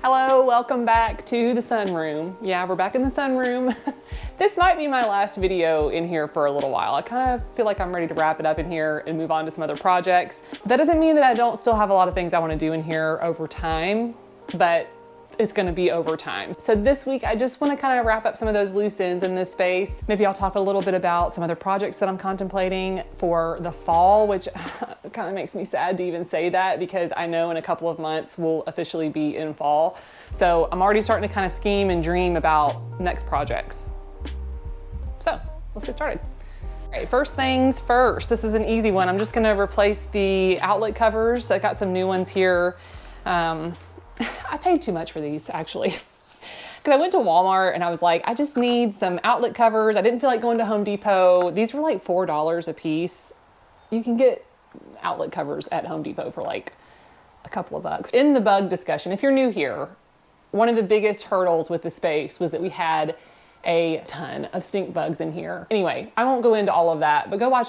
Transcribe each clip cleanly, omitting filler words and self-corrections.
Hello, welcome back to the sunroom. Yeah, we're back in the sunroom. This might be my last video in here for a little while. I kind of feel like I'm ready to wrap it up in here and move on to some other projects. That doesn't mean that I don't still have a lot of things I want to do in here over time, but it's going to be over time. So this week, I just want to kind of wrap up some of those loose ends in this space. Maybe I'll talk a little bit about some other projects that I'm contemplating for the fall, which kind of makes me sad to even say that because I know in a couple of months we'll officially be in fall. So I'm already starting to kind of scheme and dream about next projects. So let's get started. All right, first things first, this is an easy one. I'm just going to replace the outlet covers. I got some new ones here. I paid too much for these actually, because I went to Walmart and I was like, I just need some outlet covers. I didn't feel like going to Home Depot. These were like $4 a piece. You can get outlet covers at Home Depot for like a couple of bucks. In the bug discussion, if you're new here, one of the biggest hurdles with the space was that we had a ton of stink bugs in here. Anyway, I won't go into all of that, but go watch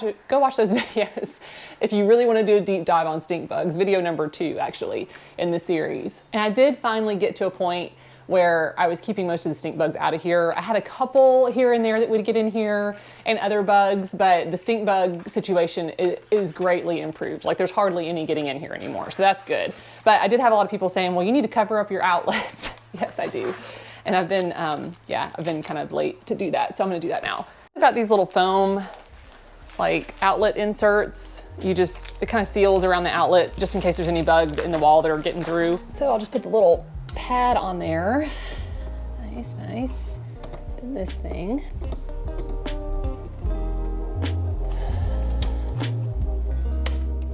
those videos if you really want to do a deep dive on stink bugs. Video number 2 actually in the series. And I did finally get to a point where I was keeping most of the stink bugs out of here. I had a couple here and there that would get in here and other bugs, but the stink bug situation is greatly improved. Like there's hardly any getting in here anymore, so that's good. But I did have a lot of people saying, well, you need to cover up your outlets. Yes, I do. And I've been kind of late to do that. So I'm gonna do that now. I've got these little foam, like outlet inserts. It kind of seals around the outlet just in case there's any bugs in the wall that are getting through. So I'll just put the little pad on there. Nice, nice. And this thing.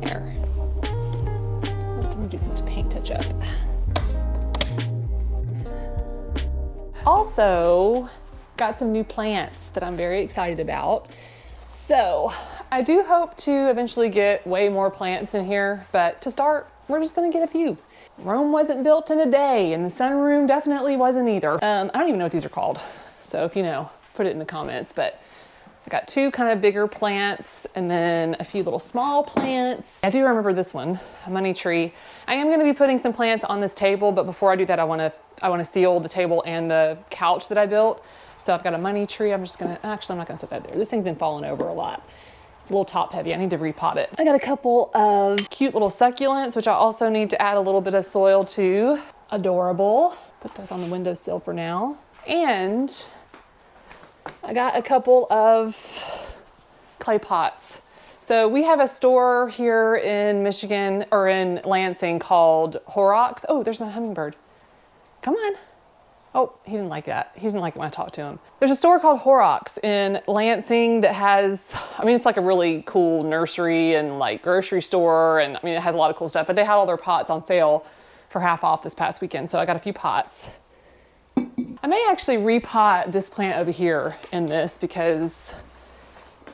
There. Let me do some paint touch up. Also, got some new plants that I'm very excited about. So I do hope to eventually get way more plants in here, but to start, we're just gonna get a few. Rome wasn't built in a day, and the sunroom definitely wasn't either. I don't even know what these are called. So if you know, put it in the comments, but I got 2 kind of bigger plants and then a few little small plants. I do remember this one, a money tree. I am gonna be putting some plants on this table, but before I do that, I wanna seal the table and the couch that I built. So I've got a money tree. I'm not gonna set that there. This thing's been falling over a lot. It's a little top heavy. I need to repot it. I got a couple of cute little succulents, which I also need to add a little bit of soil to. Adorable. Put those on the windowsill for now. And I got a couple of clay pots. So we have a store here in Michigan or in Lansing called Horrocks. Oh, there's my hummingbird. Come on. Oh, he didn't like that. He didn't like it when I talked to him. There's a store called Horrocks in Lansing that has, it's like a really cool nursery and like grocery store. And it has a lot of cool stuff, but they had all their pots on sale for half off this past weekend. So I got a few pots. I may actually repot this plant over here in this because,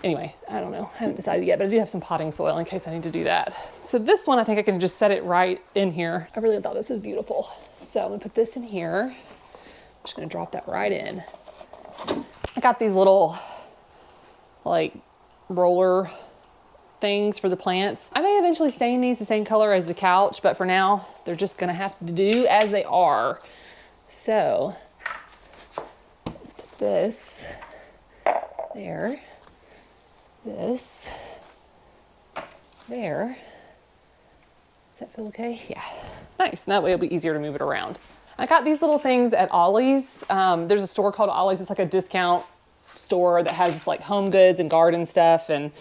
anyway, I don't know. I haven't decided yet, but I do have some potting soil in case I need to do that. So this one, I think I can just set it right in here. I really thought this was beautiful. So I'm gonna put this in here. I'm just gonna drop that right in. I got these little like roller things for the plants. I may eventually stain these the same color as the couch, but for now, they're just gonna have to do as they are. So let's put this there, this there. Does that feel okay? Yeah. Nice. And that way it'll be easier to move it around. I got these little things at Ollie's. There's a store called Ollie's. It's like a discount store that has like home goods and garden stuff and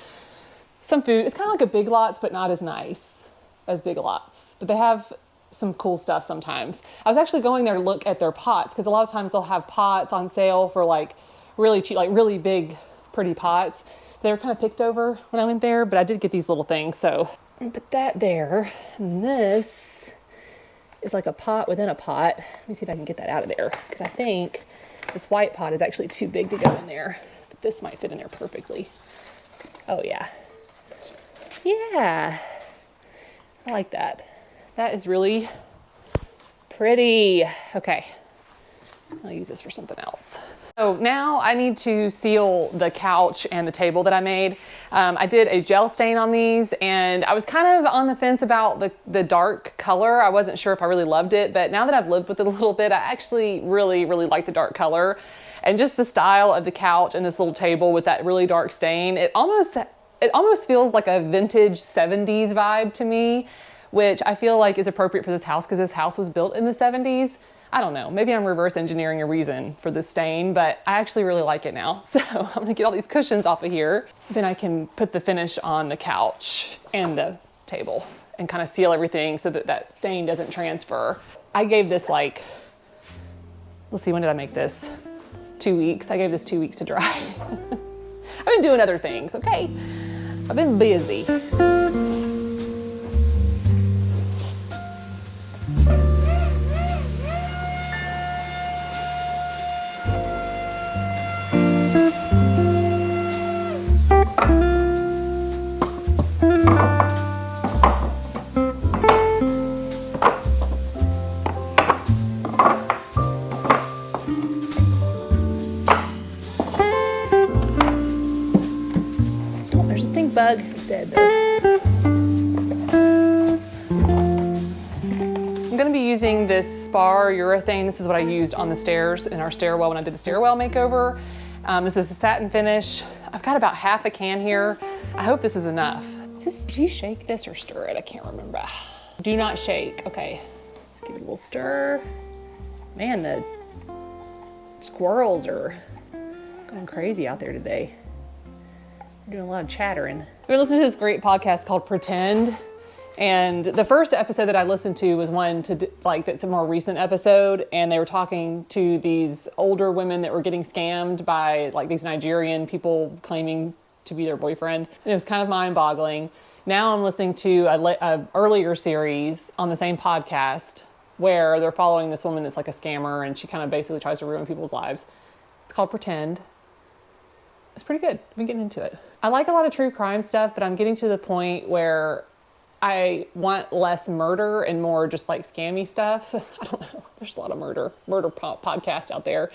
some food. It's kind of like a Big Lots, but not as nice as Big Lots. But they have some cool stuff sometimes. I was actually going there to look at their pots because a lot of times they'll have pots on sale for like really cheap, like really big, pretty pots. They were kind of picked over when I went there, but I did get these little things. So I'm gonna put that there. And this is like a pot within a pot. Let me see if I can get that out of there because I think this white pot is actually too big to go in there. But this might fit in there perfectly. Oh yeah. Yeah. I like that. That is really pretty. Okay. I'll use this for something else. So now I need to seal the couch and the table that I made. I did a gel stain on these, and I was kind of on the fence about the dark color. I wasn't sure if I really loved it, but now that I've lived with it a little bit, I actually really like the dark color. And just the style of the couch and this little table with that really dark stain, it almost feels like a vintage 70s vibe to me, which I feel like is appropriate for this house because this house was built in the 70s. I don't know, maybe I'm reverse engineering a reason for this stain, but I actually really like it now. So I'm gonna get all these cushions off of here. Then I can put the finish on the couch and the table and kind of seal everything so that that stain doesn't transfer. I gave this like, let's see, when did I make this? 2 weeks. I gave this 2 weeks to dry. I've been doing other things, okay? I've been busy. Bug instead though. I'm gonna be using this spar urethane. This is what I used on the stairs in our stairwell when I did the stairwell makeover. This is a satin finish. I've got about half a can here. I hope this is enough. Do you shake this or stir it? I can't remember. Do not shake. Okay, let's give it a little stir. Man, the squirrels are going crazy out there today. Doing a lot of chattering. We listened to this great podcast called Pretend, and the first episode that I listened to was one that's a more recent episode, and they were talking to these older women that were getting scammed by like these Nigerian people claiming to be their boyfriend, and it was kind of mind-boggling. Now I'm listening to a earlier series on the same podcast where they're following this woman that's like a scammer, and she kind of basically tries to ruin people's lives. It's called Pretend. It's pretty good. I've been getting into it. I like a lot of true crime stuff, but I'm getting to the point where I want less murder and more just like scammy stuff. I don't know. There's a lot of murder podcasts out there.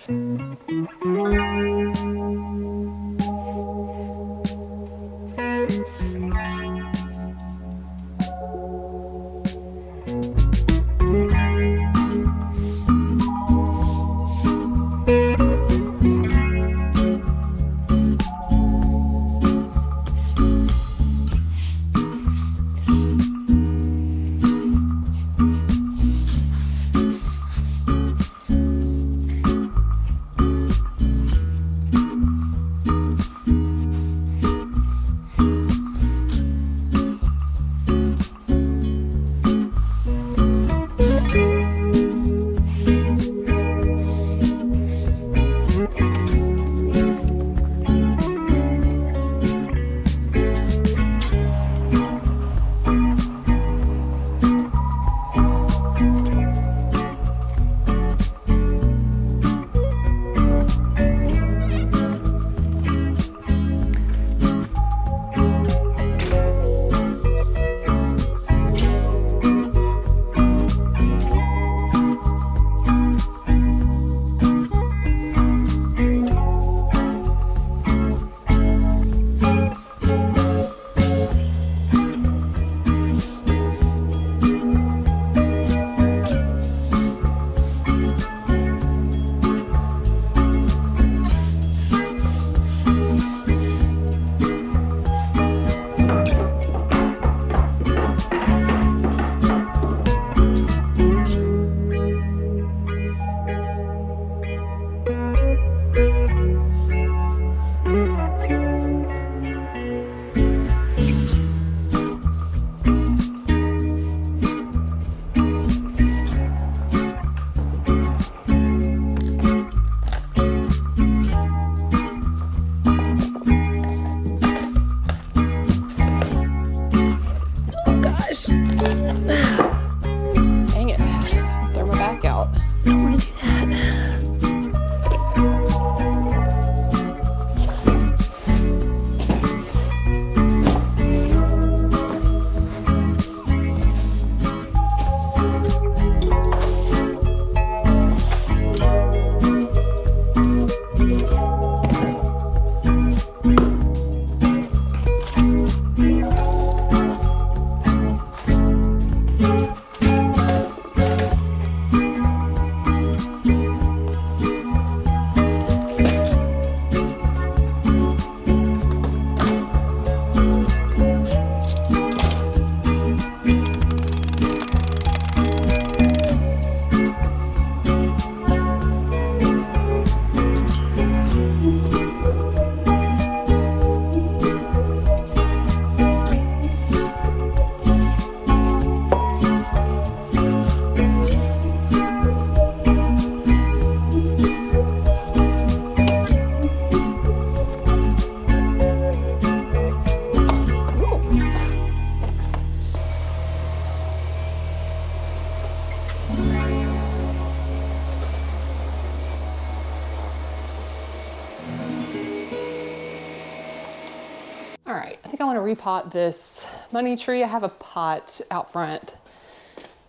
All right, I think I want to repot this money tree. I have a pot out front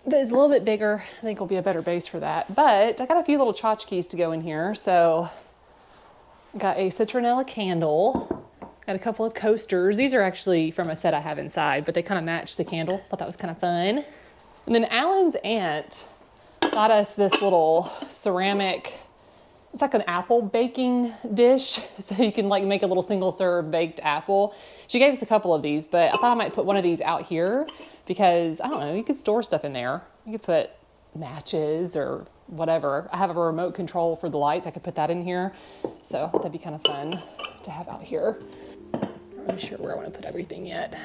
that is a little bit bigger. I think will be a better base for that. But I got a few little tchotchkes to go in here. So got a citronella candle, got a couple of coasters. These are actually from a set I have inside, but they kind of match the candle. Thought that was kind of fun. And then Alan's aunt got us this little ceramic, it's like an apple baking dish. So you can like make a little single serve baked apple. She gave us a couple of these, but I thought I might put one of these out here because I don't know, you could store stuff in there. You could put matches or whatever. I have a remote control for the lights. I could put that in here. So that'd be kind of fun to have out here. I'm not really sure where I want to put everything yet.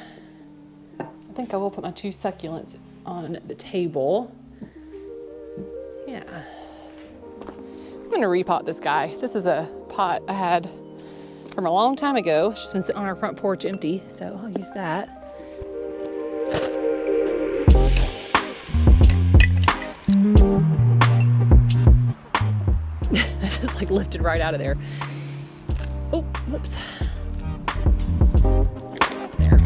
I think I will put my 2 succulents on the table. Yeah. I'm gonna repot this guy. This is a pot I had from a long time ago. It's just been sitting on our front porch empty, so I'll use that. I just like lifted right out of there. Oh, whoops. There.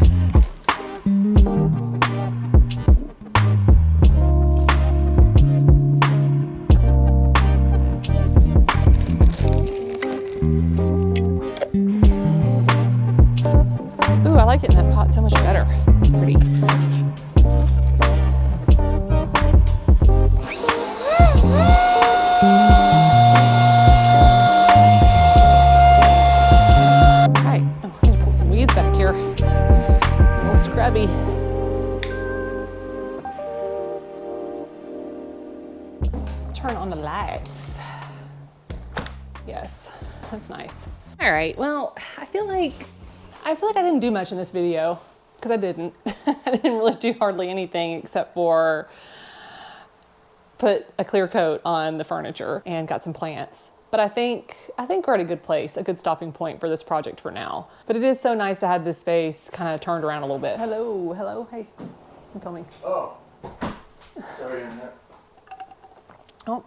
Ooh, I like it in that pot so much better. It's pretty. Right. Oh, I need to pull some weeds back here. A little scrubby. Let's turn on the lights. Yes, that's nice. All right, well, I feel like I didn't do much in this video because I didn't. I didn't really do hardly anything except for put a clear coat on the furniture and got some plants. But I think we're at a good place, a good stopping point for this project for now. But it is so nice to have this space kind of turned around a little bit. Hello, hey, I'm filming. Oh, sorry, Annette. Oh,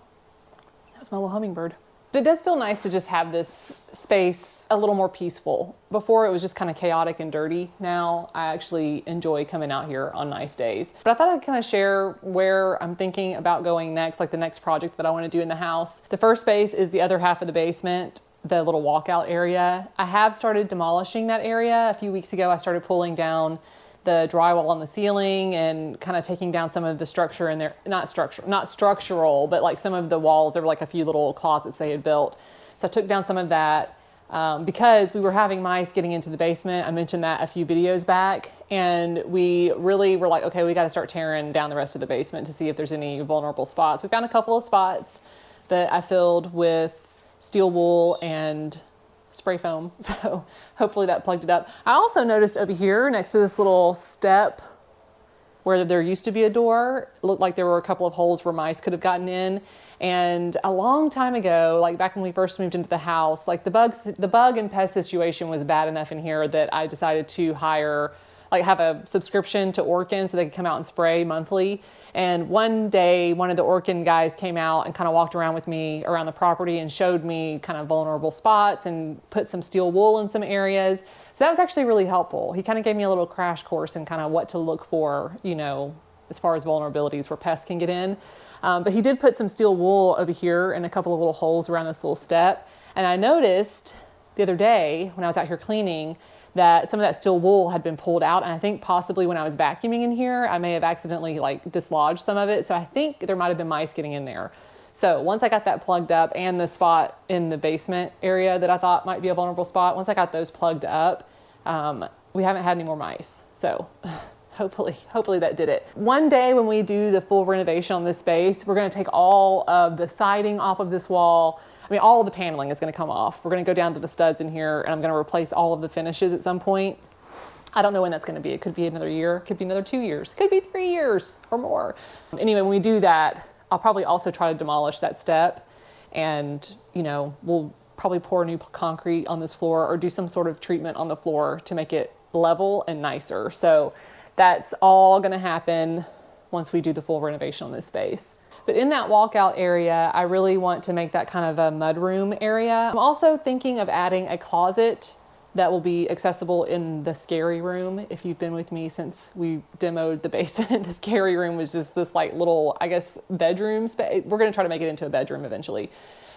that was my little hummingbird. But it does feel nice to just have this space a little more peaceful. Before it was just kind of chaotic and dirty. Now I actually enjoy coming out here on nice days. But I thought I'd kind of share where I'm thinking about going next, like the next project that I want to do in the house. The first space is the other half of the basement, the little walkout area. I have started demolishing that area. A few weeks ago, I started pulling down the drywall on the ceiling and kind of taking down some of the structure in there, not structural, but like some of the walls. There were like a few little closets they had built. So I took down some of that because we were having mice getting into the basement. I mentioned that a few videos back, and we really were like, okay, we got to start tearing down the rest of the basement to see if there's any vulnerable spots. We found a couple of spots that I filled with steel wool and spray foam, so hopefully that plugged it up. I also noticed over here next to this little step where there used to be a door, it looked like there were a couple of holes where mice could have gotten in. And a long time ago, like back when we first moved into the house, like the bug and pest situation was bad enough in here that I decided to have a subscription to Orkin so they could come out and spray monthly. And one day, one of the Orkin guys came out and kind of walked around with me around the property and showed me kind of vulnerable spots and put some steel wool in some areas. So that was actually really helpful. He kind of gave me a little crash course in kind of what to look for, you know, as far as vulnerabilities where pests can get in. But he did put some steel wool over here and a couple of little holes around this little step. And I noticed the other day when I was out here cleaning that some of that steel wool had been pulled out. And I think possibly when I was vacuuming in here, I may have accidentally like dislodged some of it. So I think there might've been mice getting in there. So once I got that plugged up and the spot in the basement area that I thought might be a vulnerable spot, once I got those plugged up, we haven't had any more mice. So hopefully that did it. One day when we do the full renovation on this space, we're gonna take all of the siding off of this wall. I mean, all of the paneling is gonna come off. We're gonna go down to the studs in here and I'm gonna replace all of the finishes at some point. I don't know when that's gonna be. It could be another year, it could be another 2 years, it could be 3 years or more. Anyway, when we do that, I'll probably also try to demolish that step and, you know, we'll probably pour new concrete on this floor or do some sort of treatment on the floor to make it level and nicer. So that's all gonna happen once we do the full renovation on this space. But in that walkout area, I really want to make that kind of a mudroom area. I'm also thinking of adding a closet that will be accessible in the scary room. If you've been with me since we demoed the basement, the scary room was just this like little, I guess, bedroom space. We're going to try to make it into a bedroom eventually.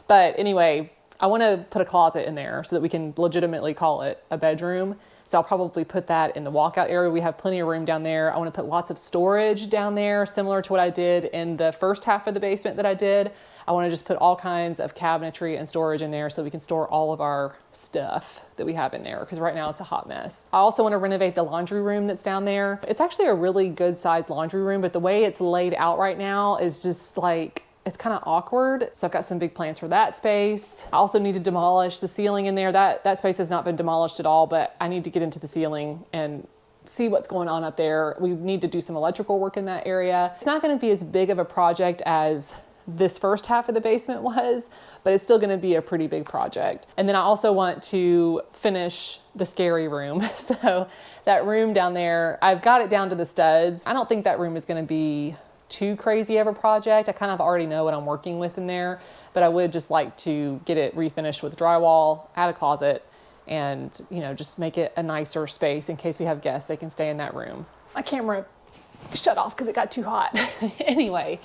But anyway, I want to put a closet in there so that we can legitimately call it a bedroom. So I'll probably put that in the walkout area. We have plenty of room down there. I want to put lots of storage down there, similar to what I did in the first half of the basement that I did. I want to just put all kinds of cabinetry and storage in there so we can store all of our stuff that we have in there, because right now it's a hot mess. I also want to renovate the laundry room that's down there. It's actually a really good sized laundry room, but the way it's laid out right now is just like, it's kind of awkward. So I've got some big plans for that space. I also need to demolish the ceiling in there. That space has not been demolished at all, but I need to get into the ceiling and see what's going on up there. We need to do some electrical work in that area. It's not going to be as big of a project as this first half of the basement was, but it's still going to be a pretty big project. And then I also want to finish the scary room. So that room down there, I've got it down to the studs. I don't think that room is going to be too crazy of a project. I kind of already know what I'm working with in there, but I would just like to get it refinished with drywall, add a closet, and, you know, just make it a nicer space in case we have guests, they can stay in that room. My camera shut off because it got too hot. Anyway,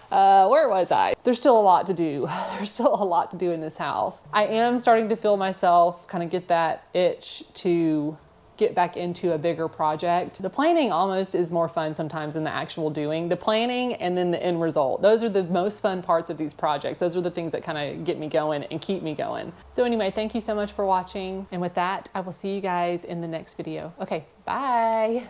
where was I? There's still a lot to do. There's still a lot to do in this house. I am starting to feel myself kind of get that itch to get back into a bigger project. The planning almost is more fun sometimes than the actual doing. The planning and then the end result. Those are the most fun parts of these projects. Those are the things that kind of get me going and keep me going. So anyway, thank you so much for watching. And with that, I will see you guys in the next video. Okay, bye.